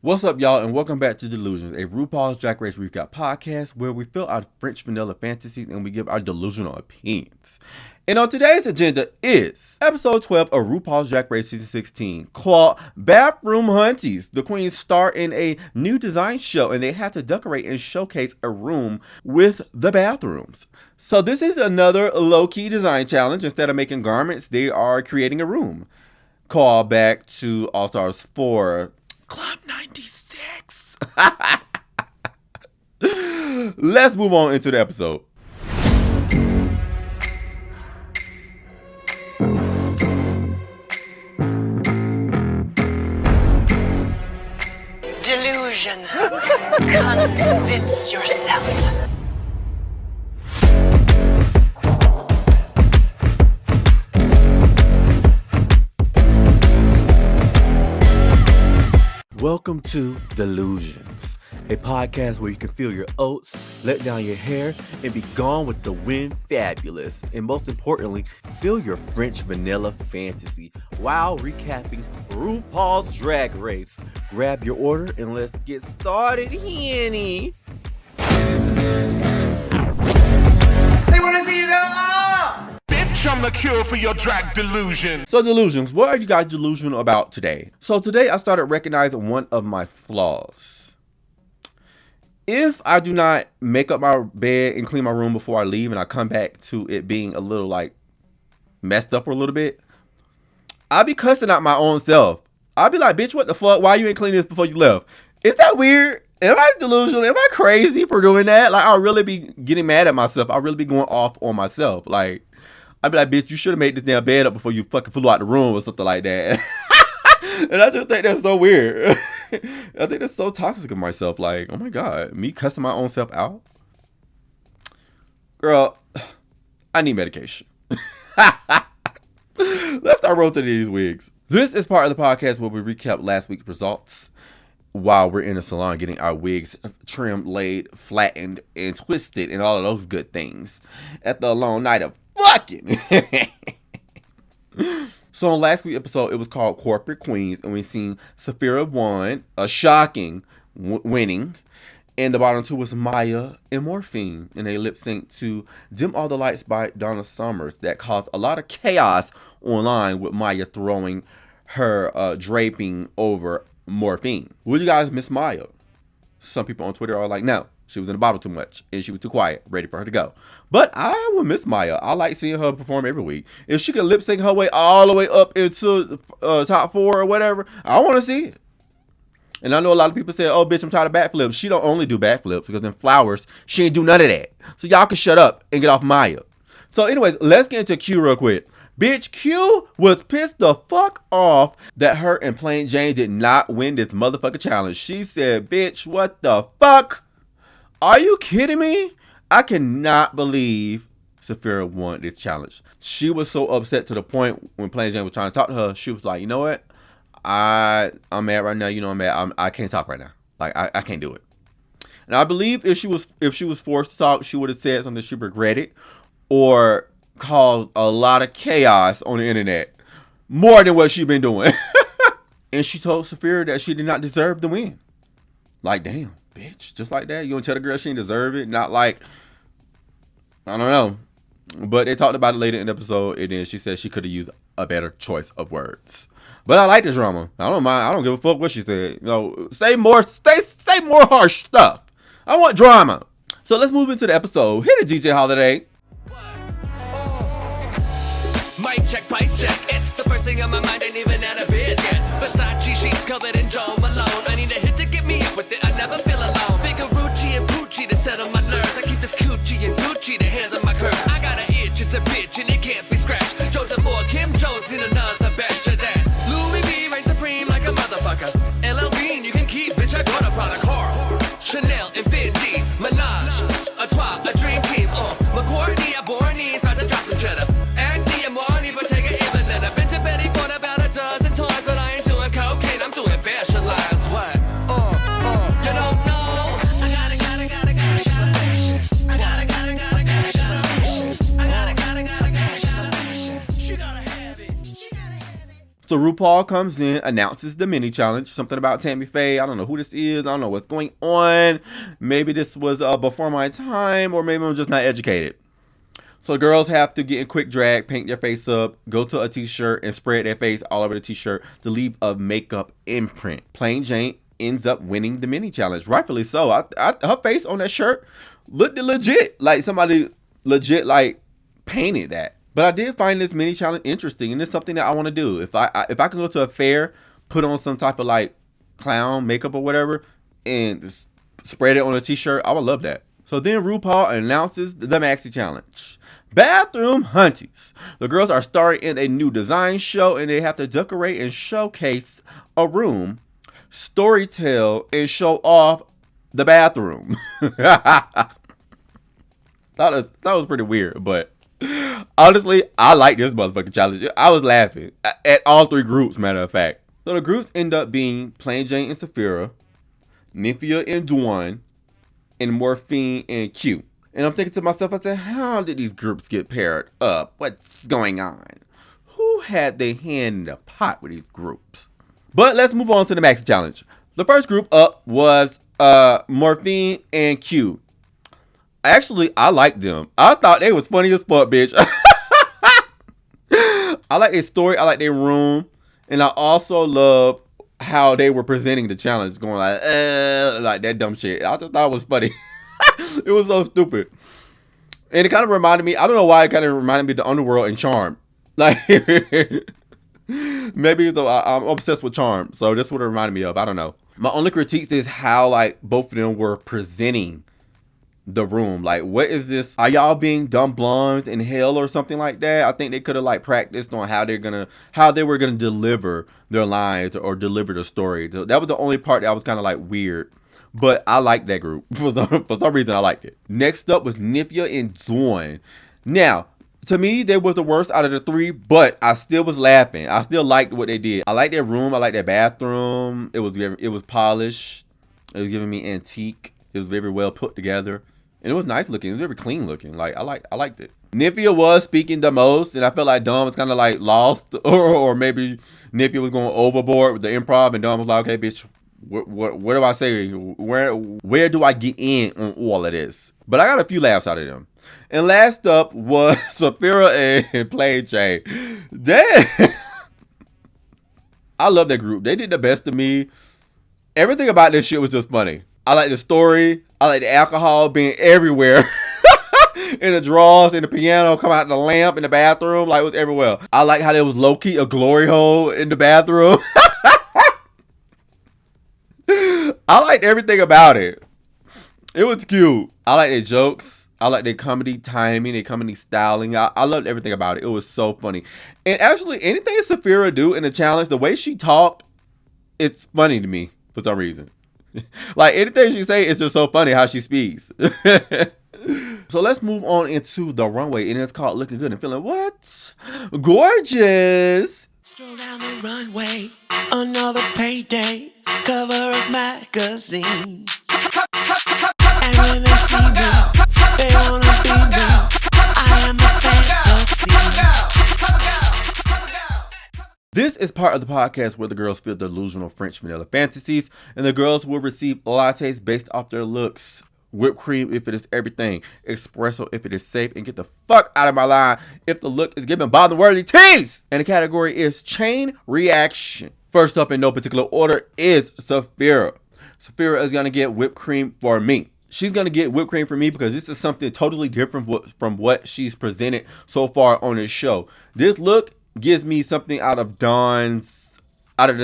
What's up, y'all, and welcome back to Delusions, a RuPaul's Drag Race recap podcast where we fill our French vanilla fantasies and we give our delusional opinions. And on today's agenda is episode 12 of RuPaul's Drag Race season 16, called Bathroom Hunties. The queens star in a new design show and they have to decorate and showcase a room with the bathrooms. So this is another low-key design challenge. Instead of making garments, they are creating a room. Call back to All Stars 4. Club 96. Let's move on into the episode. Delusion. Convince yourself. Welcome to Delusions, a podcast where you can feel your oats, let down your hair, and be gone with the wind fabulous. And most importantly, feel your French vanilla fantasy while recapping RuPaul's Drag Race. Grab your order and let's get started, Henny. They want to see you go Bitch, I'm the cure for your drag delusion. So Delusions, what are you guys delusional about today? So today I started recognizing one of my flaws. If I do not make up my bed and clean my room before I leave and I come back to it being a little like messed up or a little bit, I'll be cussing out my own self. I'll be like, bitch, what the fuck? Why you ain't clean this before you left? Is that weird? Am I delusional? Am I crazy for doing that? Like, I'll really be getting mad at myself. I'll really be going off on myself. Like, I'd be like, bitch, you should have made this damn bed up before you fucking flew out the room or something like that. And I just think that's so weird. I think that's so toxic of myself. Like, oh my God, me cussing my own self out? Girl, I need medication. Let's start rotating these wigs. This is part of the podcast where we recap last week's results while we're in the salon getting our wigs trimmed, laid, flattened, and twisted, and all of those good things at the long night of fucking. So on last week's episode, it was called Corporate Queens, and we seen Saphira won, a shocking winning, and the bottom two was Maya and Morphine, and they lip synced to Dim All the Lights by Donna Summers. That caused a lot of chaos online with Maya throwing her draping over Morphine. Would you guys miss Maya? Some people on Twitter are like, no, she was in the bottle too much and she was too quiet, ready for her to go. But I would miss Maya. I like seeing her perform every week. If she could lip sync her way all the way up into top 4 or whatever, I want to see it. And I know a lot of people say, oh, bitch, I'm tired of backflips. She don't only do backflips because in Flowers, she ain't do none of that. So y'all can shut up and get off Maya. So anyways, let's get into Q real quick. Bitch, Q was pissed the fuck off that her and Plain Jane did not win this motherfucking challenge. She said, bitch, what the fuck? Are you kidding me? I cannot believe Saphira won this challenge. She was so upset to the point when Plain Jane was trying to talk to her, she was like, you know what? I'm mad right now. You know I'm mad. I can't talk right now. Like, I can't do it. And I believe if she was forced to talk, she would have said something she regretted or caused a lot of chaos on the internet, more than what she's been doing. And she told Saphira that she did not deserve the win. Like, damn, bitch, just like that, you gonna tell the girl she didn't deserve it? Not like, I don't know. But they talked about it later in the episode, and then she said she could have used a better choice of words. But I like this drama. I don't mind. I don't give a fuck what she said. You know, say more harsh stuff. I want drama. So let's move into the episode. Hit it, DJ Holiday. Mic check, pipe check. It's the first thing on my mind. Ain't even out of bed yet. Versace sheets covered in Joe Malone. I need a hit to get me up with it. I never feel alone. Figurucci and Poochie to settle my nerves. I keep this coochie and Gucci to handle my curves. I got an itch, it's a bitch, and it can't be scratched. Joe's a boy, Kim Jones in another batch of that. Louis V reigns supreme like a motherfucker. LL Bean, you can keep, bitch. I got a product. Carl, Chanel, and Fendi, Minaj, a toi, a dream team. McCourtney, a Bornese, about to drop some cheddar. Andy and Marnie, but take it even then. I've been to Betty for about a dozen times, but I ain't doing cocaine, I'm doing fashion lines. What? You don't know? I gotta shut up fashion. I gotta shut up fashion. I gotta shut up fashion. She gotta have it. So RuPaul comes in, announces the mini challenge. Something about Tammy Faye. I don't know who this is. I don't know what's going on. Maybe this was before my time, or maybe I'm just not educated. So the girls have to get in quick drag, paint their face up, go to a t-shirt, and spread their face all over the t-shirt to leave a makeup imprint. Plain Jane ends up winning the mini challenge, rightfully so. Her face on that shirt looked legit, like somebody legit like painted that. But I did find this mini challenge interesting, and it's something that I want to do. If I can go to a fair, put on some type of like clown makeup or whatever, and spread it on a t-shirt, I would love that. So then RuPaul announces the maxi challenge. Bathroom Hunties. The girls are starring in a new design show, and they have to decorate and showcase a room, storytell, and show off the bathroom. That was pretty weird, but honestly, I like this motherfucking challenge. I was laughing at all three groups, matter of fact. So the groups end up being Plain Jane and Saphira, Nymphia and Dawn, and Morphine and Q. And I'm thinking to myself, I said, how did these groups get paired up? What's going on? Who had their hand in the pot with these groups? But let's move on to the maxi challenge. The first group up was Morphine and Q. Actually, I liked them. I thought they was funny as fuck, bitch. I like their story. I like their room. And I also love how they were presenting the challenge, going like that dumb shit. I just thought it was funny. It was so stupid. And it kind of reminded me, I don't know why it kind of reminded me of the Underworld and Charm. Like, maybe I'm obsessed with Charm. So that's what it reminded me of. I don't know. My only critique is how like both of them were presenting the room. Like, what is this? Are y'all being dumb blondes in hell or something like that? I think they could have like practiced on how they were gonna deliver their lines or deliver the story. That was the only part that was kind of like weird. But I liked that group. For some reason, I liked it. Next up was Nymphia and Dawn. Now, to me, they was the worst out of the three, but I still was laughing. I still liked what they did. I liked their room. I liked their bathroom. It was polished. It was giving me antique. It was very well put together. And it was nice looking. It was very clean looking. Like, I liked it. Nymphia was speaking the most, and I felt like Dawn was kind of like lost, or maybe Nymphia was going overboard with the improv, and Dawn was like, okay, bitch, what do I say? Where do I get in on all of this? But I got a few laughs out of them. And last up was Saphira and Plain Jane. I love that group. They did the best of me. Everything about this shit was just funny. I like the story. I like the alcohol being everywhere. In the drawers, in the piano, come out the lamp, in the bathroom, like it was everywhere. I like how there was low-key a glory hole in the bathroom. I liked everything about it. It was cute. I like their jokes. I like their comedy timing, their comedy styling. I loved everything about it. It was so funny. And actually, anything Saphira do in the challenge, the way she talked, it's funny to me for some reason. Like, anything she say is just so funny how she speaks. So let's move on into the runway, and it's called Looking Good and Feeling What? Gorgeous. Stroll down the runway, another payday, cover of magazines. And when they see me, they wanna be me. I am the fantasy. This is part of the podcast where the girls feel delusional French vanilla fantasies, and the girls will receive lattes based off their looks. Whipped cream if it is everything. Espresso if it is safe. And get the fuck out of my line if the look is giving bother-worthy tease. And the category is chain reaction. First up in no particular order is Saphira. Saphira is going to get whipped cream for me. She's going to get whipped cream for me because this is something totally different from what she's presented so far on this show. This look gives me something out of the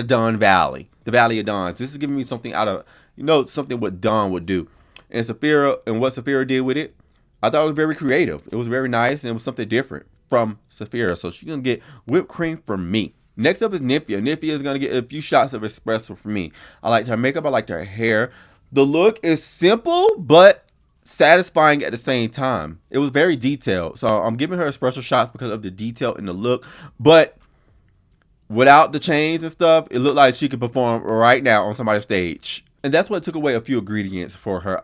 Dawn Valley. The Valley of Dawns. This is giving me something out of, something what Dawn would do. And Saphira, and what Saphira did with it, I thought it was very creative. It was very nice, and it was something different from Saphira. So she's going to get whipped cream from me. Next up is Nymphia. Nymphia is going to get a few shots of espresso from me. I liked her makeup. I liked her hair. The look is simple, but satisfying at the same time. It was very detailed. So I'm giving her espresso shots because of the detail in the look. But without the chains and stuff, it looked like she could perform right now on somebody's stage. And that's what took away a few ingredients for her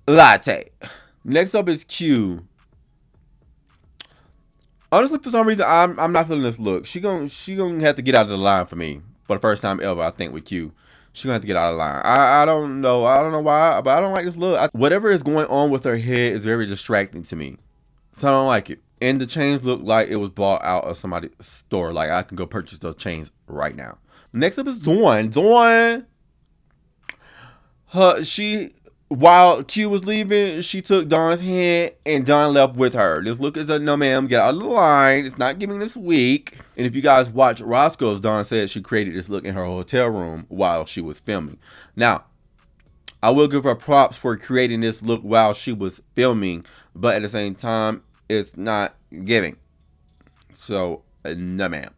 latte. Next up is Q. Honestly, for some reason, I'm not feeling this look. She gonna have to get out of the line for me for the first time ever. I think with Q, she gonna have to get out of the line. I don't know. I don't know why, but I don't like this look. Whatever is going on with her head is very distracting to me, so I don't like it. And the chains look like it was bought out of somebody's store. Like I can go purchase those chains right now. Next up is Dawn. Dawn. While Q was leaving, she took Dawn's hand and Dawn left with her. This look is a no ma'am, get out of the line. It's not giving this week. And if you guys watch Roscoe's, Dawn said she created this look in her hotel room while she was filming. Now, I will give her props for creating this look while she was filming, but at the same time, it's not giving. So, no ma'am.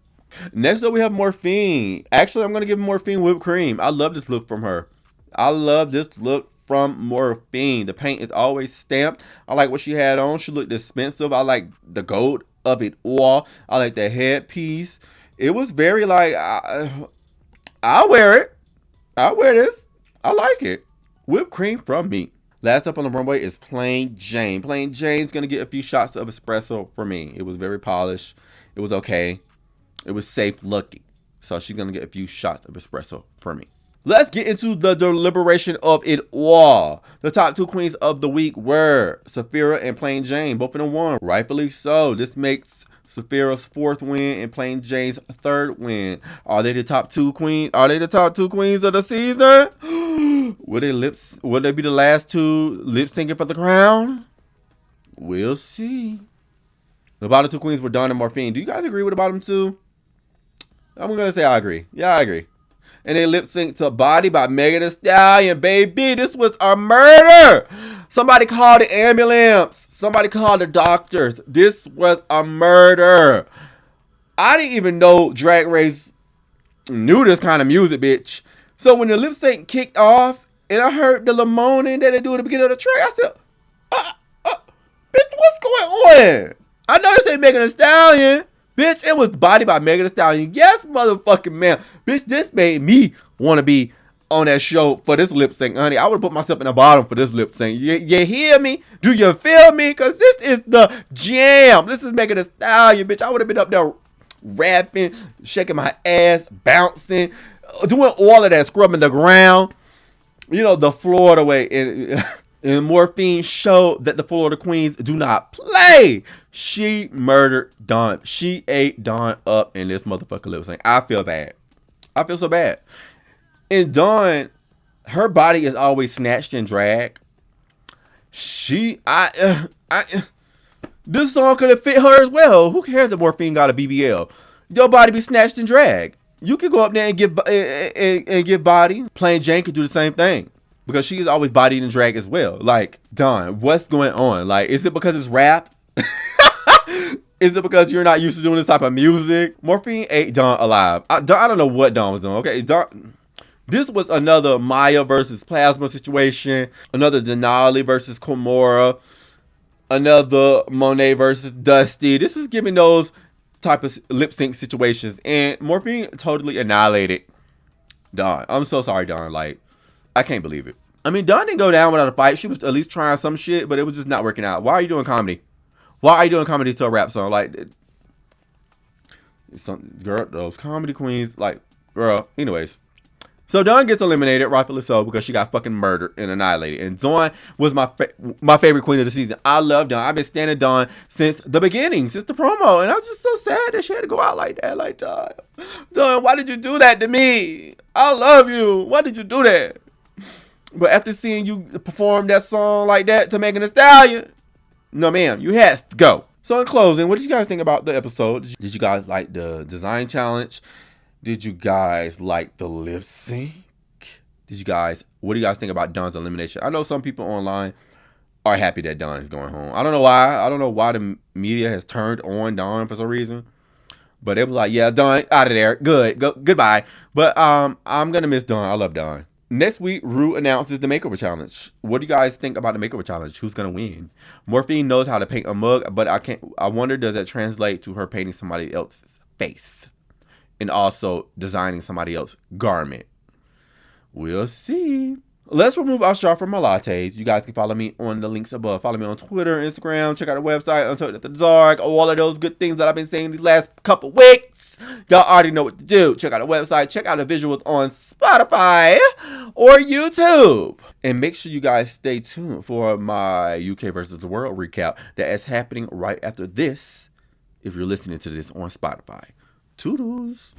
Next up, we have Morphine. Actually, I'm going to give Morphine whipped cream. I love this look from her. I love this look from Morphine. The paint is always stamped. I like what she had on. She looked expensive. I like the gold of it all. I like the headpiece. It was very like, I'll wear it. I'll wear this. I like it. Whipped cream from me. Last up on the runway is Plain Jane. Plain Jane's going to get a few shots of espresso for me. It was very polished. It was okay. It was safe looking. So she's going to get a few shots of espresso for me. Let's get into the deliberation of it all. The top 2 queens of the week were Saphira and Plain Jane. Both of them won. Rightfully so. This makes Saphira's 4th win and Plain Jane's 3rd win. Are they the top 2 queens? Are they the top 2 queens of the season? Will they be the last 2 lip syncing for the crown? We'll see. The bottom 2 queens were Dawn and Morphine. Do you guys agree with the bottom 2? I'm going to say I agree. Yeah, I agree. And they lip synced to Body by Megan Thee Stallion, baby. This was a murder. Somebody called the ambulance. Somebody called the doctors. This was a murder. I didn't even know Drag Race knew this kind of music, bitch. So when the lip sync kicked off and I heard the Lamone that they do at the beginning of the track, I said, bitch, what's going on? I know this ain't Megan Thee Stallion. Bitch, it was Body by Megan Thee Stallion. Yes, motherfucking man. Bitch, this made me want to be on that show for this lip sync, honey. I would have put myself in the bottom for this lip sync. You hear me? Do you feel me? Because this is the jam. This is Megan Thee Stallion, bitch. I would have been up there rapping, shaking my ass, bouncing, doing all of that, scrubbing the ground. You know, the Florida way. And Morphine showed that the Florida Queens do not play. She murdered Dawn. She ate Dawn up in this motherfucker lip sync. I feel bad. I feel so bad. And Dawn, her body is always snatched in drag. This song could have fit her as well. Who cares if Morphine got a BBL? Your body be snatched in drag. You could go up there and give body. Plain Jane could do the same thing. Because she is always bodied in drag as well. Like, Dawn, what's going on? Like, is it because it's rap? Is it because you're not used to doing this type of music? Morphine ate Dawn alive. I don't know what Dawn was doing. Okay, this was another Maya versus Plasma situation. Another Denali versus Komora. Another Monet versus Dusty. This is giving those type of lip sync situations. And Morphine totally annihilated Dawn. I'm so sorry, Dawn. Like, I can't believe it. I mean, Dawn didn't go down without a fight. She was at least trying some shit, but it was just not working out. Why are you doing comedy? Why are you doing comedy to a rap song? Like, girl, those comedy queens, like, girl. Anyways. So Dawn gets eliminated, rightfully so, because she got fucking murdered and annihilated. And Dawn was my favorite queen of the season. I love Dawn. I've been standing Dawn since the beginning, since the promo. And I was just so sad that she had to go out like that. Like, Dawn, why did you do that to me? I love you. Why did you do that? But after seeing you perform that song like that to Megan Thee Stallion, no ma'am, you had to go. So in closing, what did you guys think about the episode? Did you guys like the design challenge? Did you guys like the lip sync? What do you guys think about Dawn's elimination? I know some people online are happy that Dawn is going home. I don't know why. I don't know why the media has turned on Dawn for some reason. But it was like, yeah, Dawn, out of there. Goodbye. But I'm going to miss Dawn. I love Dawn. Next week, Ru announces the makeover challenge. What do you guys think about the makeover challenge? Who's gonna win? Morphine knows how to paint a mug, but I wonder, does that translate to her painting somebody else's face and also designing somebody else's garment? We'll see. let's remove our straw from our lattes. You guys can follow me on the links above. Follow me on Twitter, Instagram. Check out the website, Untucked After Dark. All of those good things that I've been saying these last couple weeks. Y'all already know what to do. Check out the website. Check out the visuals on Spotify or YouTube. And make sure you guys stay tuned for my UK versus the world recap that is happening right after this, if you're listening to this on Spotify. Toodles.